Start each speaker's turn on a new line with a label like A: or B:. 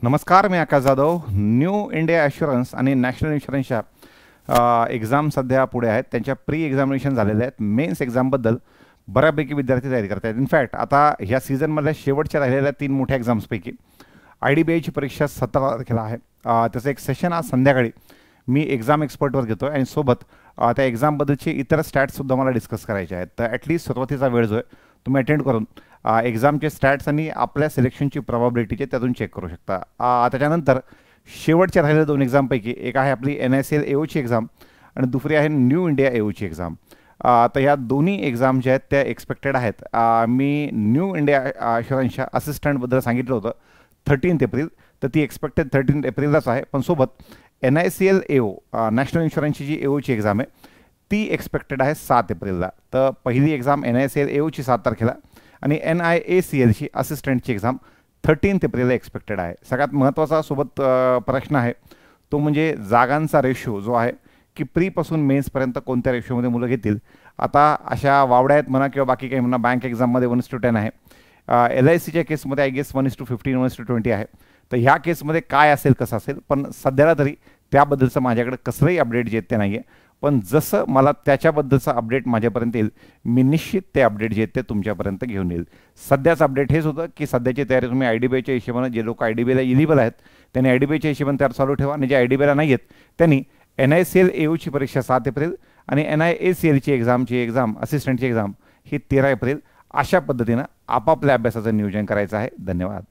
A: नमस्कार, मी आकाश Jadhav. New India assurance आणि national इन्शुरन्सच्या exam सध्या पुढे आहेत. त्यांच्या प्री एक्झामिनेशन झालेल्या आहेत. मेन्स एक्झामबद्दल बऱ्यापैकी विद्यार्थी तयारी करत आहेत. इनफॅक्ट आता ह्या सीझनमधल्या शेवटच्या राहिलेल्या 3 मोठ्या एक्झाम्सपैकी IDBIची परीक्षा 17 तारखेला आहे. त्याचं एक सेशन आज संध्याकाळी मी एक्झाम एक्सपर्टवर घेतो आणि सोबत त्या एक्झामबद्दलचे इतर स्टॅट्ससुद्धा मला डिस्कस करायचे आहेत. तर ॲटलिस्ट सुरुवातीचा वेळ जो आहे तुम्ही अटेंड करून एक्झामचे स्टॅट्स आणि आपल्या सिलेक्शनची प्रोबॅबिलिटीचे त्यातून चेक करू शकता. त्याच्यानंतर शेवटच्या राहिलेल्या 2 एक्झामपैकी एक आहे आपली NICL AOची एक्झाम आणि दुसरी आहे न्यू इंडिया AOची एक्झाम. तर ह्या दोन्ही एक्झाम ज्या आहेत त्या एक्सपेक्टेड आहेत. मी न्यू इंडिया ॲश्युरन्सच्या असिस्टंटबद्दल सांगितलं होतं 13 एप्रिल, तर ती एक्सपेक्टेड 13 एप्रिललाच आहे. पण सोबत NICL AO नॅशनल इन्शुरन्सची जी AOची एक्झाम आहे ती एक्सपेक्टेड आहे 7 एप्रिलला. तर पहिली एक्झाम NICL AOची 7 तारखेला आणि NIACLची असिस्टंटची एक्झाम 13 एप्रिलला एक्सपेक्टेड आहे. सगळ्यात महत्त्वाचा सोबत प्रश्न आहे तो म्हणजे जागांचा रेशो जो आहे की प्रीपासून मेन्सपर्यंत कोणत्या रेशोमध्ये मुलं घेतील. आता अशा वावड्या आहेत म्हणा किंवा बाकी काही म्हणा, बँक एक्झाममध्ये 1:10 आहे. LICच्या केसमध्ये आय गेस 1:15 1:20 आहे. तर ह्या केसमध्ये काय असेल कसं असेल, पण सध्याला तरी त्याबद्दलचं माझ्याकडे कसलंही अपडेट जे आहेत ते नाही आहे. पण जसं मला त्याच्याबद्दलचं अपडेट माझ्यापर्यंत येईल मी निश्चित ते अपडेट जे आहेत ते तुमच्यापर्यंत घेऊन येईल. सध्याचं अपडेट हेच होतं की सध्याची तयारी तुम्ही IDBIच्या हिशोबानं, जे लोक IDBIला इलिजिबल आहेत त्यांनी IDBIच्या हिशोबाने तयार चालू ठेवा आणि जे IDBIला नाही आहेत त्यांनी NICL AOची परीक्षा 7 एप्रिल आणि NIACLची एक्झाम असिस्टंटची एक्झाम ही 13 एप्रिल अशा पद्धतीनं आपापल्या अभ्यासाचं नियोजन करायचं आहे. धन्यवाद.